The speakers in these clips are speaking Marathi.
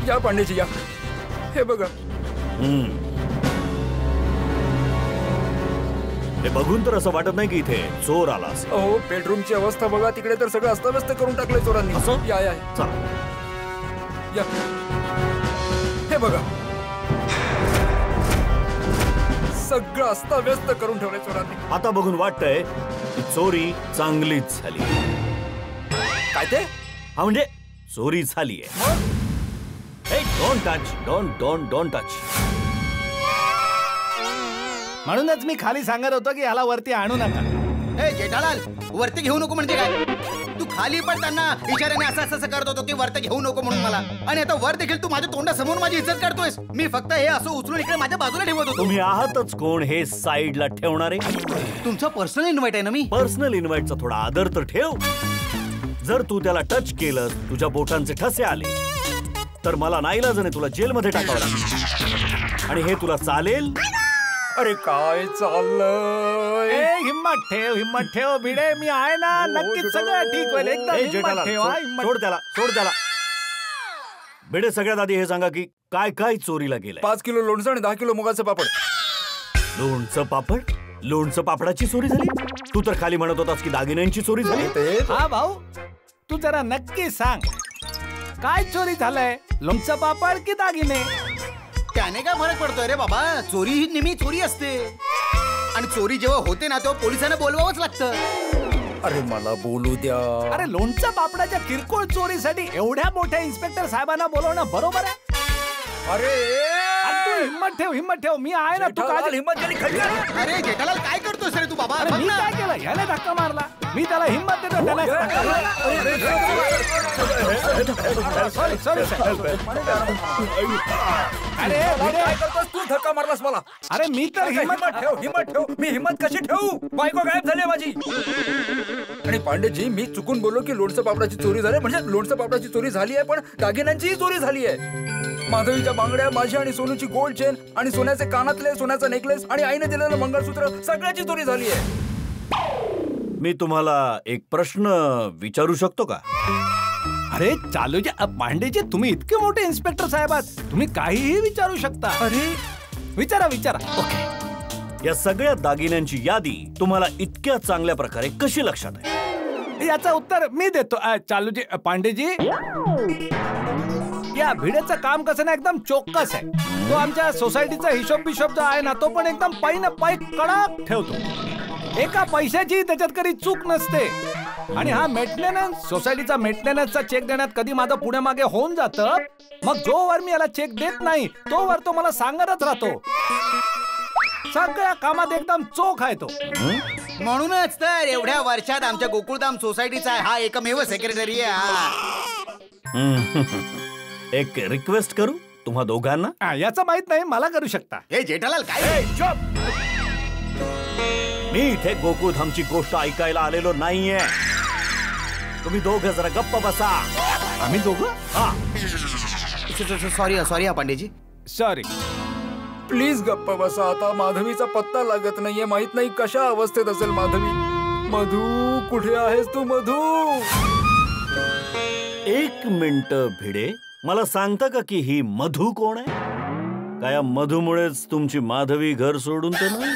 या पांडेजी या. हे बघा. हे बघून तर असं वाटत नाही की इथे चोर आला असेल. अहो बेडरूमची अवस्था बघा, तिकडे तर सगळं अस्तव्यस्त करून टाकलंय चोरांनी. असं? या या चला या. हे बघा, सगळं अस्ताव्यस्त करून ठेवलंय चोरांनी. आता बघून वाटतंय की चोरी चांगलीच झाली. काय ते? हा म्हणजे चोरी झाली आहे. Don't touch, don't touch. म्हणूनच मी खाली सांगत होतो की याला वरती आणू नका. ए जेठालाल, वरती घेऊ नको म्हणजे काय? तू खाली पण त्यांना इशाऱ्याने असं करत होतो की वरती घेऊ नको म्हणून मला, आणि आता वर देखील तू माझ्या तोंडासमोर माझी इज्जत करतोयस. मी फक्त हे असं उचलून इकडे माझ्या बाजूला ठेवत होतो. तुम्ही आहातच कोण हे साईडला ठेवणारे? तुमचा पर्सनल इन्व्हाइट आहे ना मी. पर्सनल इन्व्हाइटचा थोडा आदर तर ठेव. जर तू त्याला टच केलं, तुझ्या बोटांचे ठसे आले, तर मला नाईलाजाने तुला जेलमध्ये टाकावं लागेल. आणि हे तुला चालेल? अरे काय चाललंय? हिम्मत ठेव भिडे, मी आहे ना. नक्कीच सगळं ठीक होईल. एकदम हिम्मत ठेव. सोड त्याला. भिडे, सगळ्यात आधी हे सांगा की काय काय चोरीला गेलंय? 5 किलो लोणचं आणि 10 किलो मुगाचं पापड. लोणचं पापड? लोणचं पापडाची चोरी झाली? तू तर खाली म्हणत होतास की दागिन्यांची चोरी झाली. हा भाऊ, तू जरा नक्की सांग, काय चोरी झालंय? लोणचं पापड की दागिने? त्याने काय फरक पडतोय रे बाबा? चोरी ही नेहमी चोरी असते, आणि चोरी जेव्हा होते ना तेव्हा पोलिसांना बोलवावंच लागतं. अरे मला बोलू द्या. अरे लोणचं पापडाच्या किरकोळ चोरीसाठी एवढ्या मोठ्या इन्स्पेक्टर साहेबांना बोलवणं बरोबर आहे? अरे तू हिम्मत ठेव, मी आहे ना. तू काय हिम्मत झाली खरी? अरे जेठालाल, काय करतोस रे तू बाबा? मी काय केलं? याने धक्का मारला, मी त्याला हिम्मत देतो. अरे काय करतोस तू? धक्का मारलास मला. अरे मी तर हिम्मत ठेव. मी हिम्मत कशी ठेवू? बायको गायब झाली माझी. आणि पांडेजी, मी चुकून बोललो की लोणचं पापडाची चोरी झाली, म्हणजे लोणचं पापडाची चोरी झाली आहे, पण दागिन्यांचीही चोरी झाली आहे. माधवीच्या बांगड्या, माझी आणि सोनूची गोल्ड चेन, आणि सोन्याचे कानातले, सोन्याचा नेकलेस, आणि आईने दिलेलं मंगळसूत्र, सगळ्याची चोरी झाली आहे. मी तुम्हाला एक प्रश्न विचारू शकतो का? अरे चालूचे पांडेजी, तुम्ही इतके मोठे इन्स्पेक्टर साहेब आहात, तुम्ही काहीही विचारू शकता. अरे विचारा. ओके. या सगळ्या दागिन्यांची यादी तुम्हाला इतक्या चांगल्या प्रकारे कशी लक्षात आहे? याचं उत्तर मी देतो. चालूजी पांडेजी, या भिडेचं काम कसं ना एकदम चोक्कस आहे. तो आमच्या सोसायटीचा हिशोब जो आहे ना, तो पण एकदम पाई कडक ठेवतो. एका पैशाची त्याच्यात कधी चूक नसते. आणि हा मेंटेनन्स, सोसायटीचा मेंटेनन्सचा चेक देण्यात कधी माझं पुढे मागे होऊन जातं. मग जोवर मी याला चेक देत नाही तोवर तो मला सांगतच राहतो. सगळ्या कामात एकदम चोख आहे तो. म्हणूनच तर एवढ्या वर्षात आमच्या गोकुळधाम सोसायटीचा हा एकमेव सेक्रेटरी आहे. एक रिक्वेस्ट करू तुम्हा दोघांना? याचं माहित नाही, मला करू शकता. हे जेठालाल, काय? मी इथे गोकुळधामची गोष्ट ऐकायला आलेलो नाहीये. तुम्ही दोघं जरा गप्प बसा. आम्ही दोघं? हा. सॉरी पांडेजी. सॉरी. प्लीज गप्प बसा. आता माधवीचा पत्ता लागत नाहीये. माहित नाही कशा अवस्थेत असेल माधवी. मधू, कुठे आहेस तू मधू? एक मिनिट भिडे, मला सांगता का की ही मधू कोण आहे? काय या मधूमुळेच तुमची माधवी घर सोडून तर नाही?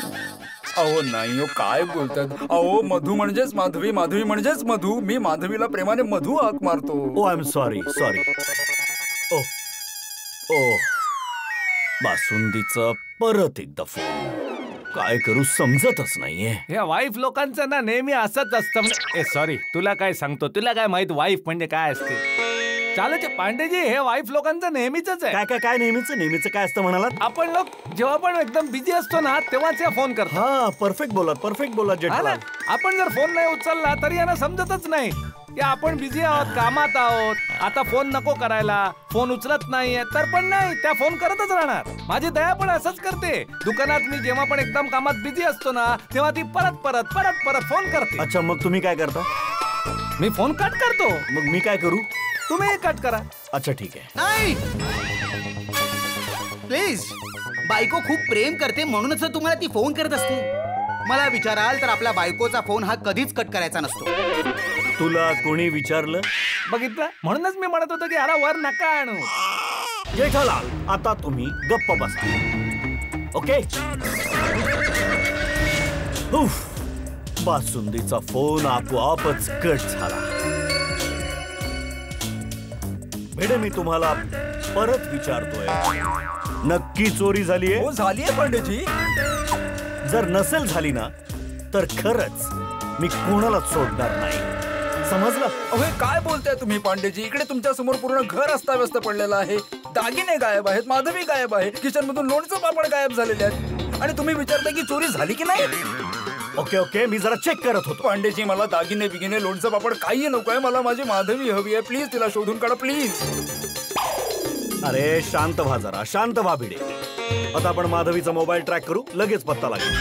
अहो नाही हो, काय बोलतात? अहो मधू म्हणजेच माधवी, माधवी म्हणजेच मधू. मी माधवीला प्रेमाने मधू हाक मारतो. ओ आय एम सॉरी. ओ बासुंदीचा परत एकदा फोन. काय करू समजतच नाहीये. या वाईफ लोकांचं ना नेहमी असंच असतं. सॉरी, तुला काय सांगतो, तुला काय माहित वाईफ म्हणजे काय असते? चालूचे पांडेजी, हे वाईफ लोकांचं नेहमीच आहे. काय नेहमीच काय असतं म्हणालात? आपण लोक जेव्हा पण एकदम बिझी असतो ना तेव्हाच या फोन करतो. हा, परफेक्ट बोला जेठालाल. आपण जर फोन नाही उचलला तरी यांना समजतच नाही की आपण बिझी आहोत, कामात आहोत. आता फोन नको करायला, फोन उचलत नाहीये तर पण नाही, त्या फोन करतच राहणार. माझी दया पण असंच करते. दुकानात मी जेव्हा पण एकदम कामात बिझी असतो ना तेव्हा ती परत फोन करते. अच्छा, मग तुम्ही काय करता? मी फोन कट करतो. मग मी काय करू? तुम्ही कट करा. अच्छा ठीक आहे. नाही, प्लीज. बायको खूप प्रेम करते म्हणूनच तुम्हाला ती फोन करत असते. मला विचाराल तर आपल्या बायकोचा फोन हा कधीच कट करायचा नसतो. तुला कोणी विचारलं? बघितलं, म्हणूनच मी म्हणत होतो की याला वर नका आणू. जेठालाल, आता तुम्ही गप्प बसा. ओके? उफ, बासुंदीचा फोन आपोआपच कट झाला. भिडे, मी तुम्हाला परत विचारतोय, नक्की चोरी झालीये? हो झालीये पांडेजी. जर नसेल झाली ना तर खरंच मी कोणालाच सोडणार नाही. समजलं? अहो, हे काय बोलताय तुम्ही पांडेजी? इकडे तुमच्या समोर पूर्ण घर अस्ताव्यस्त पडलेलं आहे. दागिने गायब आहेत, माधवी गायब आहे, किचन मधून लोणचं पापड गायब झालेले आहेत, आणि तुम्ही विचारताय की चोरी झाली की नाही? ओके ओके, मी जरा चेक करत होतो. पांडेजी, मला दागिने बिगिने लोणचं पापड काही नकोय. मला माझी माधवी हवी आहे. प्लीज तिला शोधून काढा प्लीज. अरे शांत व्हा जरा, शांत व्हा भिडे. आता आपण माधवीचा मोबाईल ट्रॅक करू, लगेच पत्ता लागेल.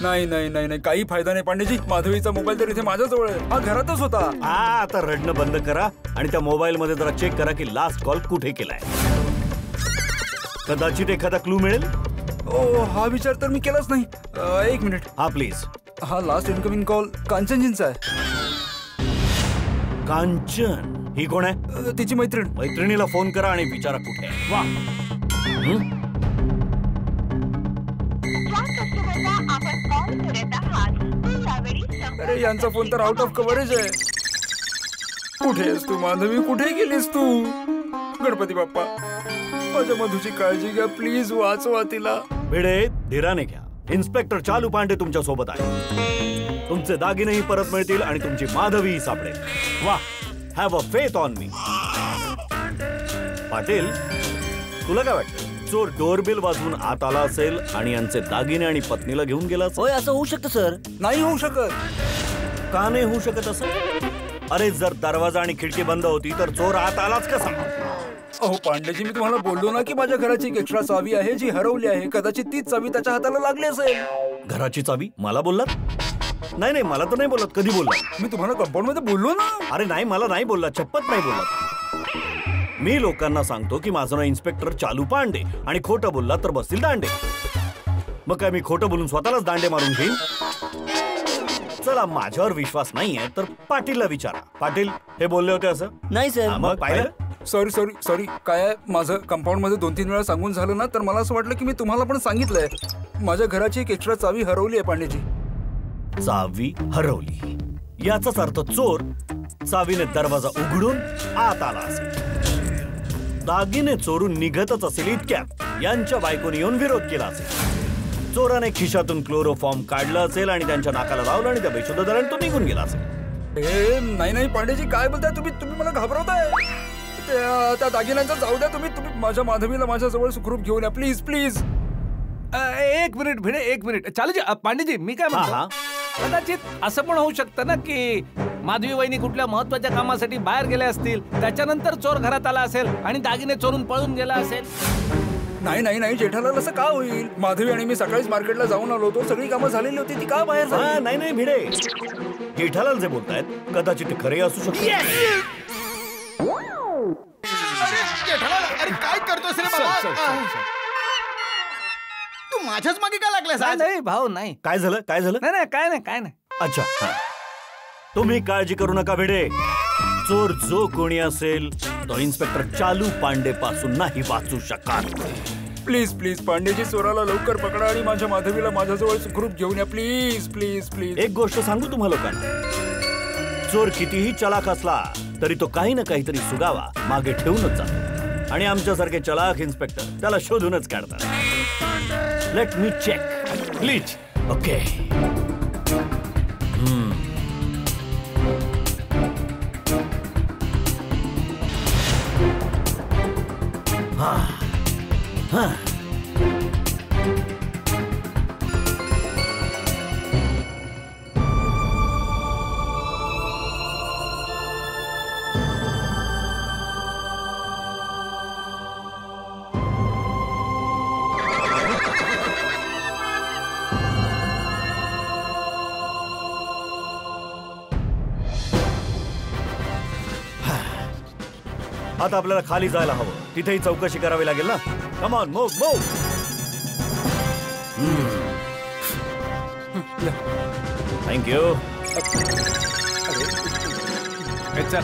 नाही नाही नाही नाही, काही फायदा नाही पांडेजी. माधवीचा मोबाईल तर इथे माझ्याजवळ आहे. हा घरातच होता. आता रडणं बंद करा आणि त्या मोबाईल मध्ये जरा चेक करा की लास्ट कॉल कुठे केलाय. कदाचित एखादा क्लू मिळेल. ओ, हा विचार तर मी केलाच नाही. एक मिनिट. हा प्लीज. हा लास्ट इनकमिंग कॉल कांचनजींचा आहे. कांचन ही कोण आहे? तिची मैत्रीण. मैत्रिणीला फोन करा आणि विचारा कुठे आहे. वा, अरे यांचा फोन तर आउट ऑफ कव्हरेज आहे. कुठे आहेस तू माधवी? कुठे गेलीस तू? गणपती बाप्पा, माझ्या मधूची काळजी घ्या प्लीज. वाचवा तिला. भिडे, धीराने घ्या. इन्स्पेक्टर चालू पांडे तुमच्या सोबत आहे. तुमचे दागिनेही परत मिळतील आणि तुमची माधवीही सापडेल. वा, have a faith on me. Patil, तुला काय वाटतं? चोर डोरबेल वाजवून आत आला असेल आणि यांचे दागिने आणि पत्नीला घेऊन गेला असेल? होय, असं होऊ शकतं सर. नाही होऊ शकत. का नाही होऊ शकत असं? अरे, जर दरवाजा आणि खिडकी बंद होती तर चोर आत आलाच कसा? अहो पांडेजी, मी तुम्हाला बोललो ना की माझ्या घराची एक एक्स्ट्रा चावी आहे जी हरवली आहे. कदाचित तीच चावी त्याच्या हाताला लागली असेल. घराची चावी मला बोललात? नाही नाही, मला तर नाही बोलत. कधी बोललात? मी तुम्हाला कंपाऊंड मध्ये बोललो ना. अरे नाही, मला नाही बोलला, चप्पत नाही बोलला. मी लोकांना सांगतो की माझं नाव इन्स्पेक्टर चालू पांडे आणि खोटं बोलला तर बसतील दांडे. मग काय मी खोटं बोलून स्वतःलाच दांडे मारून घेईन? चला, माझ्यावर विश्वास नाहीये तर पाटीलला विचारा. पाटील, हे बोलले होते असं? नाही सर. मग पाहिलं? Sorry sorry sorry. काय आहे, माझं कंपाऊंड मध्ये 2-3 वेळा सांगून झालं ना, तर मला असं वाटलं की मी तुम्हाला पण सांगितलंय. माझ्या घराची एक एक्स्ट्रा चावी हरवली आहे पांडेजी. चावी हरवली याचाच अर्थ चोर चावीने दरवाजा उघडून आत आला असेल. दागिने चोरून निघतच असेल इतक्यात यांच्या बायकोने येऊन विरोध केला असेल. चोराने खिशातून क्लोरोफॉर्म काढलं असेल आणि त्यांच्या नाकाला लावलं आणि त्या बेशुद्ध दराने तो निघून गेला असेल. नाही नाही पांडेजी, काय बोलताय तुम्ही? तुम्ही मला घाबरवताय. त्या दागिन्यांचा जाऊ द्या. तुम्ही माझ्या माधवीला माझ्याजवळ सुखरूप घेऊन या प्लीज प्लीज. एक मिनिट भिडे, एक मिनिट. चालूजी, पांडेजी, मी काय म्हणतो, कदाचित असं पण होऊ शकतं ना की माधवी वहिनी कुठल्या महत्वाच्या कामासाठी बाहेर गेल्या असतील, त्याच्यानंतर चोर घरात आला असेल आणि दागिने चोरून पळून गेला असेल. नाही नाही नाही, जेठालाल असं का होईल? माधवी आणि मी सकाळीच मार्केटला जाऊन आलो होतो. सगळी कामं झालेली होती. ती का बाहेर झाली? नाही नाही भिडे, जेठालाल जे बोलतायत कदाचित ते खरे असू शकते. अरे काय करतोस रे बाबा? तू माझ्याच मागे का लागलास? नाही भाऊ, नाही. काय झालं? काय झालं? नाही नाही, काय नाही, काय नाही. अच्छा, तुम्ही काळजी करू नका भिडे. चोर जो कोणी असेल तो इन्स्पेक्टर चालू पांडे पासून नाही वाचू शकत. प्लीज प्लीज पांडेजी, चोराला लवकर पकडा आणि माझ्या माधवीला माझ्याजवळ सुखरूप घेऊन या प्लीज प्लीज प्लीज. एक गोष्ट सांगू तुम्हा लोकांना, चोर कितीही चलाख असला तरी तो काही ना काहीतरी सुगावा मागे ठेवूनच जातो आणि आमच्यासारखे चलाख इन्स्पेक्टर त्याला शोधूनच काढतात. Let me check please. Okay. आता आपल्याला खाली जायला हवं. तिथेही चौकशी करावी लागेल ना. Come on, move move. Thank you. चल.